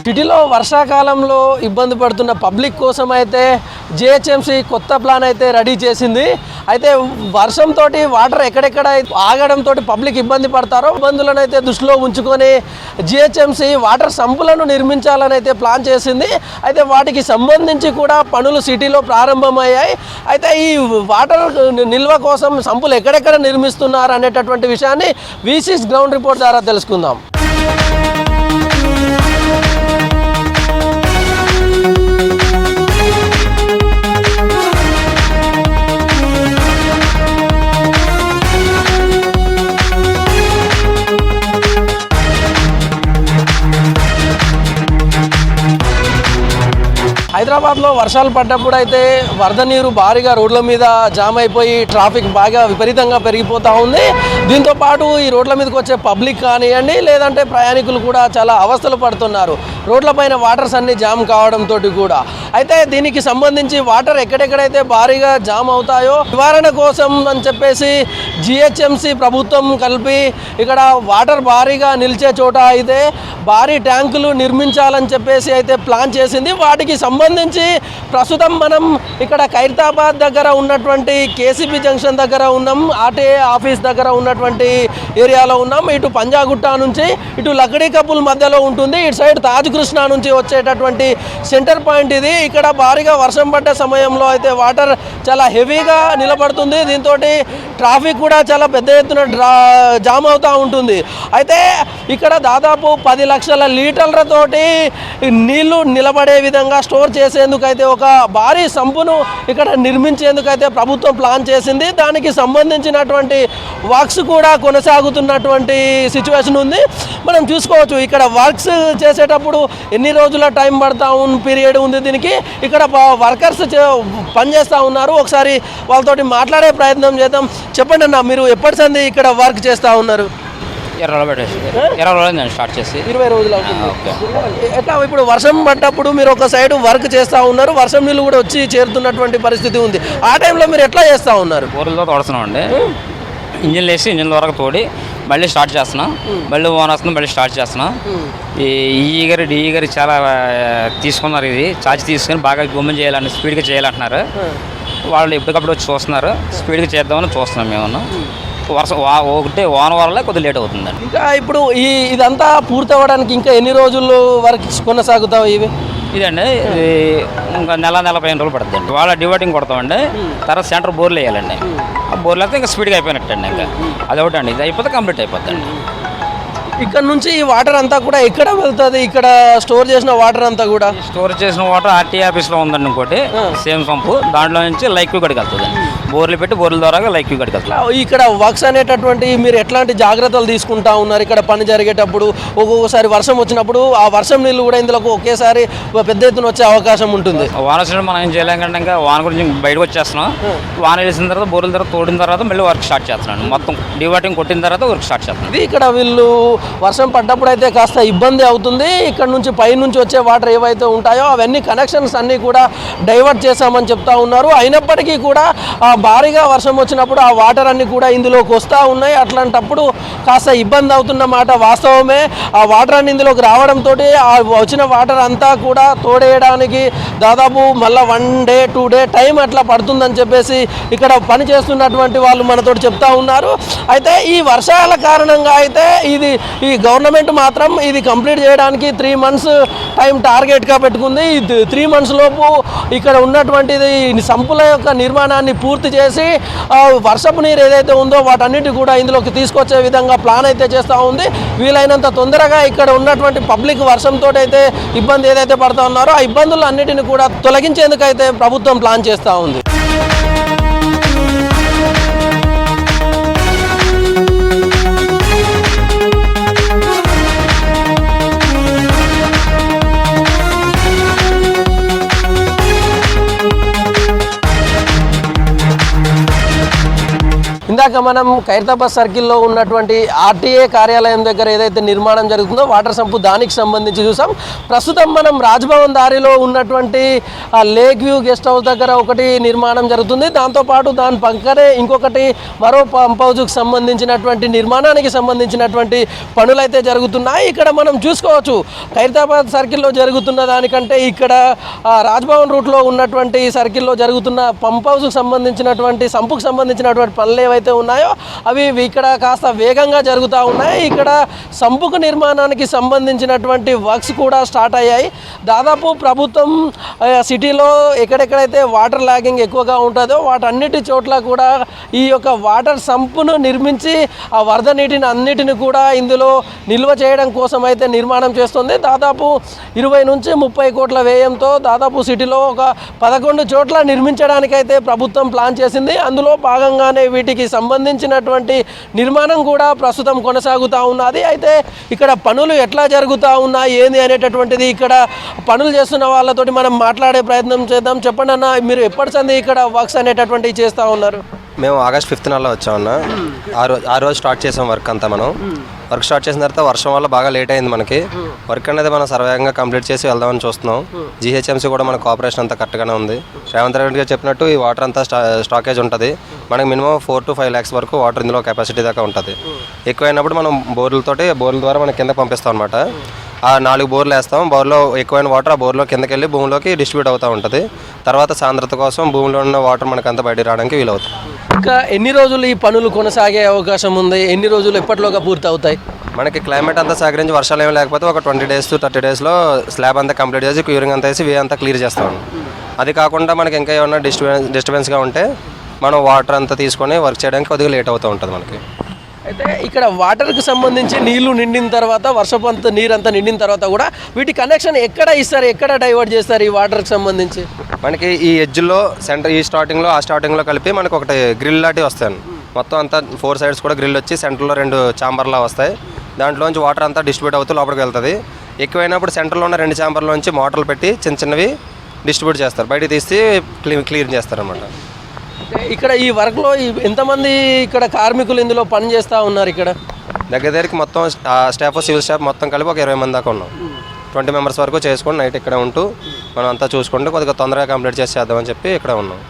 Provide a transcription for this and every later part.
సిటీలో వర్షాకాలంలో ఇబ్బంది పడుతున్న పబ్లిక్ కోసం అయితే జిహెచ్ఎంసీ కొత్త ప్లాన్ అయితే రెడీ చేసింది. అయితే వర్షంతో వాటర్ ఎక్కడెక్కడ ఆగడంతో పబ్లిక్ ఇబ్బంది పడతారో ఇబ్బందులను అయితే దృష్టిలో ఉంచుకొని జిహెచ్ఎంసీ వాటర్ సంపులను నిర్మించాలని అయితే ప్లాన్ చేసింది. అయితే వాటికి సంబంధించి కూడా పనులు సిటీలో ప్రారంభమయ్యాయి. అయితే ఈ వాటర్ నిల్వ కోసం సంపులు ఎక్కడెక్కడ నిర్మిస్తున్నారు అనేటటువంటి విషయాన్ని V6 గ్రౌండ్ రిపోర్ట్ ద్వారా తెలుసుకుందాం. హైదరాబాద్లో వర్షాలు పడ్డప్పుడు అయితే వరద నీరు భారీగా రోడ్ల మీద జామ్ అయిపోయి ట్రాఫిక్ బాగా విపరీతంగా పెరిగిపోతూ ఉంది. దీంతోపాటు ఈ రోడ్ల మీదకి వచ్చే పబ్లిక్ కానివ్వండి లేదంటే ప్రయాణికులు కూడా చాలా అవస్థలు పడుతున్నారు రోడ్లపైన వాటర్స్ అన్ని జామ్ కావడంతో కూడా. అయితే దీనికి సంబంధించి వాటర్ ఎక్కడెక్కడైతే భారీగా జామ్ అవుతాయో నివారణ కోసం అని చెప్పేసి జిహెచ్ఎంసీ ప్రభుత్వం కలిపి ఇక్కడ వాటర్ భారీగా నిలిచే చోట అయితే భారీ ట్యాంకులు నిర్మించాలని చెప్పేసి అయితే ప్లాన్ చేసింది. వాటికి సంబంధించి ప్రస్తుతం మనం ఇక్కడ ఖైరతాబాద్ దగ్గర ఉన్నటువంటి కేసీపీ జంక్షన్ దగ్గర ఉన్నాం, ఆర్టీఏ ఆఫీస్ దగ్గర ఉన్నటువంటి ఏరియాలో ఉన్నాం. ఇటు పంజాగుట్ట నుంచి ఇటు లక్డీ కపుల్ మధ్యలో ఉంటుంది, ఇటు సైడ్ తాజ్ కృష్ణ నుంచి వచ్చేటటువంటి సెంటర్ పాయింట్ ఇది. ఇక్కడ భారీగా వర్షం పడ్డ సమయంలో అయితే వాటర్ చాలా హెవీగా నిలబడుతుంది. దీంతో ట్రాఫిక్ కూడా చాలా పెద్ద ఎత్తున జామ్ అవుతూ ఉంటుంది. అయితే ఇక్కడ దాదాపు 10 లక్షల లీటర్లతోటి నీళ్లు నిలబడే విధంగా స్టోర్ చేసేందుకైతే ఒక భారీ సంపును ఇక్కడ నిర్మించేందుకైతే ప్రభుత్వం ప్లాన్ చేసింది. దానికి సంబంధించినటువంటి వర్క్స్ కూడా కొనసాగుతున్నటువంటి సిచ్యువేషన్ ఉంది. మనం చూసుకోవచ్చు ఇక్కడ వర్క్స్ చేసేటప్పుడు ఎన్ని రోజుల టైం పడతా పీరియడ్ ఉంది దీనికి. ఇక్కడ వర్కర్స్ పనిచేస్తూ ఉన్నారు. ఒకసారి వాళ్ళతోటి మాట్లాడే ప్రయత్నం చేద్దాం. చెప్పండి అన్న, మీరు ఎప్పటి సంది ఇక్కడ వర్క్ చేస్తూ ఉన్నారు? 20 రోజులు స్టార్ట్ చేసి 20 రోజులు అవుతుంది. ఎట్లా ఇప్పుడు వర్షం పడ్డప్పుడు మీరు ఒక సైడ్ వర్క్ చేస్తూ ఉన్నారు, వర్షం నీళ్ళు కూడా వచ్చి చేరుతున్నటువంటి పరిస్థితి ఉంది. ఆ టైంలో మీరు ఎట్లా చేస్తూ ఉన్నారు? బోర్లతో తోడుతున్నాం అండి. ఇంజిన్ వేసి ఇంజిన్ వరకు తోడి మళ్ళీ స్టార్ట్ చేస్తున్నాం. మళ్ళీ ఓన్ వస్తున్నాం, మళ్ళీ స్టార్ట్ చేస్తున్నాం. ఈ గారు చాలా తీసుకున్నారు, ఇది ఛార్జ్ తీసుకొని బాగా గుమ్మం చేయాలని స్పీడ్గా చేయాలంటున్నారు. వాళ్ళు ఎప్పటికప్పుడు వచ్చి చూస్తున్నారు, స్పీడ్గా చేద్దామని చూస్తున్నాం మేము. వర్షం ఒకటే వాన వల్ల కొద్దిగా లేట్ అవుతుందండి. ఇంకా ఇప్పుడు ఇదంతా పూర్తి అవ్వడానికి ఇంకా ఎన్ని రోజులు వరకు కొనసాగుతావు ఇవి? ఇదండి ఇంకా నెల 15 రోజులు పడుతుందండి. వాళ్ళ డివైడింగ్ కొడతామండి, తర్వాత సెంటర్ బోర్లు వేయాలండి. ఆ బోర్లు అయితే ఇంకా స్పీడ్గా అయిపోయినట్టండి. ఇంకా అదొకటి అండి, ఇది అయిపోతే కంప్లీట్ అయిపోతుందండి. ఇక్కడ నుంచి ఈ వాటర్ అంతా కూడా ఎక్కడ వెళ్తుంది? ఇక్కడ స్టోర్ చేసిన వాటర్ అంతా కూడా స్టోర్ చేసిన వాటర్ ఆర్టీఏ ఆఫీస్లో ఉందండి. ఇంకోటి సేమ్ పంపు, దాంట్లో నుంచి లైక్యూ గడికి వెళ్తుందండి. బోర్లు పెట్టి బోర్ల ద్వారా లైక్యూ గడికి వెళ్తుంది. ఇక్కడ వర్క్స్ అనేటటువంటి మీరు ఎట్లాంటి జాగ్రత్తలు తీసుకుంటా ఉన్నారు ఇక్కడ పని జరిగేటప్పుడు? ఒక్కొక్కసారి వర్షం వచ్చినప్పుడు ఆ వర్షం నీళ్ళు కూడా ఇందులోకి ఒకేసారి పెద్ద ఎత్తున వచ్చే అవకాశం ఉంటుంది. వాన వచ్చినప్పుడు మనం ఏం చేయలేం కంటే ఇంకా వాన గురించి బయటకు వచ్చేస్తున్నాం. వాన వేసిన తర్వాత బోర్ల తర్వాత తోడిన తర్వాత మళ్ళీ వర్క్ స్టార్ట్ చేస్తున్నాను. మొత్తం డివైడింగ్ కొట్టిన తర్వాత వర్క్ స్టార్ట్ చేస్తున్నాను. ఇక్కడ వీళ్ళు వర్షం పడ్డప్పుడు అయితే కాస్త ఇబ్బంది అవుతుంది. ఇక్కడ నుంచి పైనుంచి వచ్చే వాటర్ ఏవైతే ఉంటాయో అవన్నీ కనెక్షన్స్ అన్నీ కూడా డైవర్ట్ చేశామని చెప్తా ఉన్నారు. అయినప్పటికీ కూడా భారీగా వర్షం వచ్చినప్పుడు ఆ వాటర్ అన్నీ కూడా ఇందులోకి వస్తూ ఉన్నాయి. అట్లాంటప్పుడు కాస్త ఇబ్బంది అవుతున్న మాట వాస్తవమే. ఆ వాటర్ అన్ని ఇందులోకి రావడంతో ఆ వచ్చిన వాటర్ అంతా కూడా తోడేయడానికి దాదాపు మళ్ళీ 1 డే 2 డే టైం అట్లా పడుతుందని చెప్పేసి ఇక్కడ పని చేస్తున్నటువంటి వాళ్ళు మనతో చెప్తా ఉన్నారు. అయితే ఈ వర్షాల కారణంగా అయితే ఈ గవర్నమెంట్ మాత్రం ఇది కంప్లీట్ చేయడానికి 3 months టైం టార్గెట్గా పెట్టుకుంది. ఈ 3 months లోపు ఇక్కడ ఉన్నటువంటిది సంపుల యొక్క నిర్మాణాన్ని పూర్తి చేసి వర్షపు నీరు ఏదైతే ఉందో వాటన్నిటి కూడా ఇందులోకి తీసుకొచ్చే విధంగా ప్లాన్ అయితే చేస్తూ ఉంది. వీలైనంత తొందరగా ఇక్కడ ఉన్నటువంటి పబ్లిక్ వర్షంతో అయితే ఇబ్బంది ఏదైతే పడుతూ ఉన్నారో ఆ ఇబ్బందులు అన్నిటిని కూడా తొలగించేందుకైతే ప్రభుత్వం ప్లాన్ చేస్తూ ఉంది. ఇందాక ఇందాక మనం ఖైరతాబాద్ సర్కిల్లో ఉన్నటువంటి ఆర్టీఏ కార్యాలయం దగ్గర ఏదైతే నిర్మాణం జరుగుతుందో వాటర్ సంపు దానికి సంబంధించి చూసాం. ప్రస్తుతం మనం రాజ్భవన్ దారిలో ఉన్నటువంటి లేక్ వ్యూ గెస్ట్ హౌస్ దగ్గర ఒకటి నిర్మాణం జరుగుతుంది. దాంతోపాటు దాని పక్కనే ఇంకొకటి మరో పంప్ హౌస్కి సంబంధించినటువంటి నిర్మాణానికి సంబంధించినటువంటి పనులైతే జరుగుతున్నాయి. ఇక్కడ మనం చూసుకోవచ్చు ఖైరతాబాద్ సర్కిల్లో జరుగుతున్న దానికంటే ఇక్కడ రాజ్భవన్ రూట్లో ఉన్నటువంటి సర్కిల్లో జరుగుతున్న పంప్ హౌస్కి సంబంధించినటువంటి సంపుకు సంబంధించినటువంటి పనులు ఏవైతే ఉన్నాయో అవి ఇక్కడ కాస్త వేగంగా జరుగుతూ ఉన్నాయి. ఇక్కడ సంపుకు నిర్మాణానికి సంబంధించినటువంటి వర్క్స్ కూడా స్టార్ట్ అయ్యాయి. దాదాపు ప్రభుత్వం సిటీలో ఎక్కడెక్కడైతే వాటర్ లాగింగ్ ఎక్కువగా ఉంటుందో వాటన్నిటి చోట్ల కూడా ఈ యొక్క వాటర్ సంపును నిర్మించి ఆ వరద నీటిని అన్నిటిని కూడా ఇందులో నిల్వ చేయడం కోసం అయితే నిర్మాణం చేస్తుంది. దాదాపు 20 నుంచి 30 కోట్ల వ్యయంతో దాదాపు సిటీలో ఒక 11 చోట్ల నిర్మించడానికైతే ప్రభుత్వం ప్లాన్ చేసింది. అందులో భాగంగానే వీటికి సంబంధించినటువంటి నిర్మాణం కూడా ప్రస్తుతం కొనసాగుతూ ఉన్నది. అయితే ఇక్కడ పనులు ఎట్లా జరుగుతూ ఉన్నాయి ఏంది అనేటటువంటిది ఇక్కడ పనులు చేస్తున్న వాళ్ళతోటి మనం మాట్లాడే ప్రయత్నం చేద్దాం. చెప్పండి అన్న, మీరు ఎప్పటి సంది ఇక్కడ వర్క్స్ అనేటటువంటివి చేస్తూ ఉన్నారు? మేము ఆగస్ట్ 5th వచ్చామన్నా. ఆ రోజు స్టార్ట్ చేసాం వర్క్ అంతా. మనం వర్క్ స్టార్ట్ చేసిన తర్వాత వర్షం వల్ల బాగా లేట్ అయింది మనకి. వర్క్ అనేది మనం సర్వేగంగా కంప్లీట్ చేసి వెళ్దామని చూస్తున్నాం. జీహెచ్ఎంసీ కూడా మన కోఆపరేషన్ అంతా కరెక్ట్గానే ఉంది. రేవంత్ రెడ్డి గారు చెప్పినట్టు ఈ వాటర్ అంతా స్టాకేజ్ ఉంటుంది. మనకి మినిమం 4 to 5 lakhs వరకు వాటర్ ఇందులో కెపాసిటీ దాకా ఉంటుంది. ఎక్కువైనప్పుడు మనం బోర్ల ద్వారా మనం కింద పంపిస్తాం అనమాట. ఆ 4 బోర్లు వేస్తాం. బోర్లో ఎక్కువైన వాటర్ ఆ బోర్లో కిందకి వెళ్ళి భూమిలోకి డిస్ట్రిబ్యూట్ అవుతూ ఉంటుంది. తర్వాత సాంద్రత కోసం భూమిలో ఉన్న వాటర్ మనకంతా బయట రావడానికి వీలవుతుంది. ఇంకా ఎన్ని రోజులు ఈ పనులు కొనసాగే అవకాశం ఉంది? ఎన్ని రోజులు ఎప్పటిలోగా పూర్తి అవుతాయి? మనకి క్లైమేట్ అంతా సహకరించి వర్షాలు ఏమి లేకపోతే ఒక 20 days to 30 daysలో స్లాబ్ అంతా కంప్లీట్ చేసి క్యూరింగ్ అంతా వేసి వే అంతా క్లియర్ చేస్తాం. అది కాకుండా మనకి ఇంకా ఏమన్నా డిస్టర్బెన్స్గా ఉంటే మనం వాటర్ అంతా తీసుకొని వర్క్ చేయడానికి కొద్దిగా లేట్ అవుతూ ఉంటుంది మనకి. అయితే ఇక్కడ వాటర్కి సంబంధించి నీళ్లు నిండిన తర్వాత వర్షపు నీరంతా నిండిన తర్వాత కూడా వీటి కనెక్షన్ ఎక్కడ ఇస్తారు, ఎక్కడ డైవర్ట్ చేస్తారు ఈ వాటర్కి సంబంధించి? మనకి ఈ ఎడ్జ్లో ఈ స్టార్టింగ్లో ఆ స్టార్టింగ్లో కలిపి మనకు ఒకటి గ్రిల్ లాంటివి వస్తాయి. మొత్తం అంతా 4 sides కూడా గ్రిల్ వచ్చి సెంటర్లో 2 ఛాంబర్లా వస్తాయి. దాంట్లోంచి వాటర్ అంతా డిస్ట్రిబ్యూట్ అవుతూ లోపలికి వెళ్తుంది. ఎక్కువైనప్పుడు సెంటర్లో ఉన్న 2 ఛాంబర్లోంచి మోటార్లు పెట్టి చిన్నవి డిస్ట్రిబ్యూట్ చేస్తారు. బయట తీసి క్లియర్ చేస్తారు అన్నమాట. ఇక్కడ ఈ వర్క్లో ఎంతమంది ఇక్కడ కార్మికులు ఇందులో పని చేస్తూ ఉన్నారు? ఇక్కడ దగ్గరికి మొత్తం స్టాఫ్ సివిల్ స్టాఫ్ మొత్తం కలిపి ఒక 20 మంది దాకా ఉన్నాం. 20 members వరకు చేసుకొని నైట్ ఇక్కడ ఉంటూ మనం అంతా చూసుకుంటూ కొద్దిగా తొందరగా కంప్లీట్ చేద్దామని చెప్పి ఇక్కడ ఉన్నాం.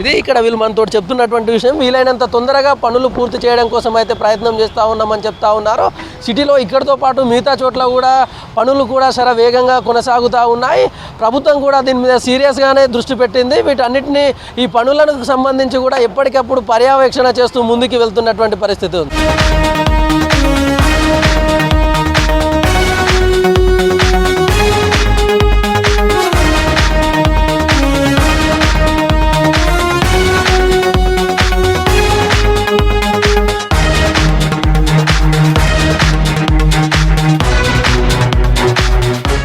ఇది ఇక్కడ వీళ్ళు మనతో చెప్తున్నటువంటి విషయం. వీలైనంత తొందరగా పనులు పూర్తి చేయడం కోసం అయితే ప్రయత్నం చేస్తూ ఉన్నామని చెప్తా ఉన్నారు. సిటీలో ఇక్కడితో పాటు మిగతా చోట్ల కూడా పనులు కూడా వేగంగా కొనసాగుతూ ఉన్నాయి. ప్రభుత్వం కూడా దీని మీద సీరియస్గానే దృష్టి పెట్టింది. వీటన్నిటిని ఈ పనులకు సంబంధించి కూడా ఎప్పటికప్పుడు పర్యవేక్షణ చేస్తూ ముందుకు వెళ్తున్నటువంటి పరిస్థితి ఉంది.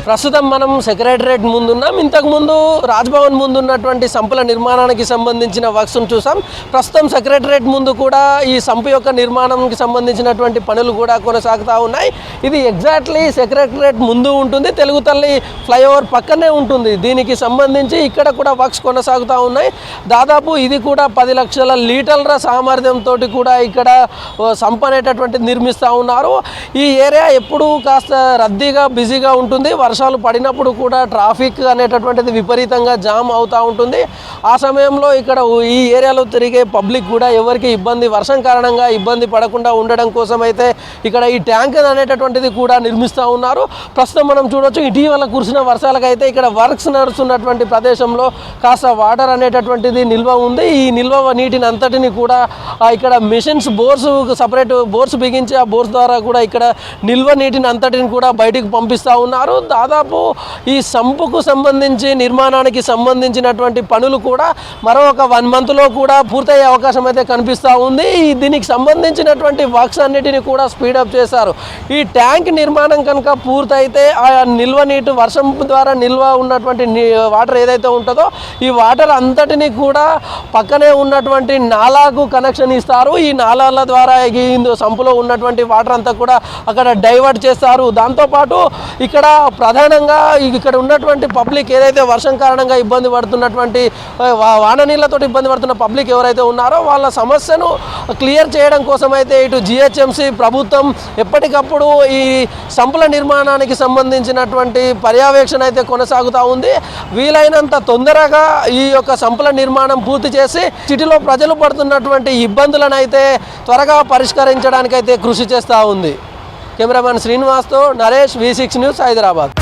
ప్రస్తుతం మనం సెక్రటరేట్ ముందున్నాం. ఇంతకుముందు రాజ్భవన్ ముందు ఉన్నటువంటి సంపుల నిర్మాణానికి సంబంధించిన వర్క్స్ను చూసాం. ప్రస్తుతం సెక్రటరేట్ ముందు కూడా ఈ సంపు యొక్క నిర్మాణానికి సంబంధించినటువంటి పనులు కూడా కొనసాగుతూ ఉన్నాయి. ఇది ఎగ్జాక్ట్లీ సెక్రటరేట్ ముందు ఉంటుంది, తెలుగు తల్లి ఫ్లైఓవర్ పక్కనే ఉంటుంది. దీనికి సంబంధించి ఇక్కడ కూడా వర్క్స్ కొనసాగుతూ ఉన్నాయి. దాదాపు ఇది కూడా 10 లక్షల లీటర్ల సామర్థ్యంతో కూడా ఇక్కడ సంపు అనేటటువంటిది నిర్మిస్తూ ఉన్నారు. ఈ ఏరియా ఎప్పుడూ కాస్త రద్దీగా బిజీగా ఉంటుంది. వర్షాలు పడినప్పుడు కూడా ట్రాఫిక్ అనేటటువంటిది విపరీతంగా జామ్ అవుతూ ఉంటుంది. ఆ సమయంలో ఇక్కడ ఈ ఏరియాలో తిరిగే పబ్లిక్ కూడా ఎవరికి వర్షం కారణంగా ఇబ్బంది పడకుండా ఉండడం కోసం అయితే ఇక్కడ ఈ ట్యాంక్ అనేటటువంటిది కూడా నిర్మిస్తూ ఉన్నారు. ప్రస్తుతం మనం చూడొచ్చు ఇటీవల కురిసిన వర్షాలకైతే ఇక్కడ వర్క్స్ నడుస్తున్నటువంటి ప్రదేశంలో కాస్త వాటర్ అనేటటువంటిది నిల్వ ఉంది. ఈ నిల్వ నీటిని అంతటిని కూడా ఇక్కడ మిషన్స్ సపరేట్ బోర్స్ బిగించి ఆ బోర్స్ ద్వారా కూడా ఇక్కడ నిల్వ నీటిని అంతటిని కూడా బయటికి పంపిస్తూ ఉన్నారు. దాదాపు ఈ సంపుకు సంబంధించి నిర్మాణానికి సంబంధించినటువంటి పనులు కూడా మరో ఒక 1 monthలో కూడా పూర్తయ్యే అవకాశం అయితే కనిపిస్తూ ఉంది. దీనికి సంబంధించినటువంటి వర్క్స్ అన్నిటిని కూడా స్పీడప్ చేశారు. ఈ ట్యాంక్ నిర్మాణం కనుక పూర్తయితే ఆ నిల్వ నీటి వర్షం ద్వారా నిల్వ ఉన్నటువంటి వాటర్ ఏదైతే ఉంటుందో ఈ వాటర్ అంతటిని కూడా పక్కనే ఉన్నటువంటి నాలాకు కనెక్షన్ ఇస్తారు. ఈ నాలాల ద్వారా సంపులో ఉన్నటువంటి వాటర్ అంతా కూడా అక్కడ డైవర్ట్ చేస్తారు. దాంతోపాటు ఇక్కడ ప్రధానంగా ఇక్కడ ఉన్నటువంటి పబ్లిక్ ఏదైతే వర్షం కారణంగా ఇబ్బంది పడుతున్నటువంటి వాన నీళ్ళతో ఇబ్బంది పడుతున్న పబ్లిక్ ఎవరైతే ఉన్నారో వాళ్ళ సమస్యను క్లియర్ చేయడం కోసం అయితే ఇటు జిహెచ్ఎంసి ప్రభుత్వం ఎప్పటికప్పుడు ఈ సంపుల నిర్మాణానికి సంబంధించినటువంటి పర్యవేక్షణ అయితే కొనసాగుతూ ఉంది. వీలైనంత తొందరగా ఈ యొక్క సంపుల నిర్మాణం పూర్తి చేసి సిటీలో ప్రజలు పడుతున్నటువంటి ఇబ్బందులను అయితే త్వరగా పరిష్కరించడానికైతే కృషి చేస్తూ ఉంది. కెమెరామెన్ శ్రీనివాస్తో నరేష్, V6 న్యూస్, హైదరాబాద్.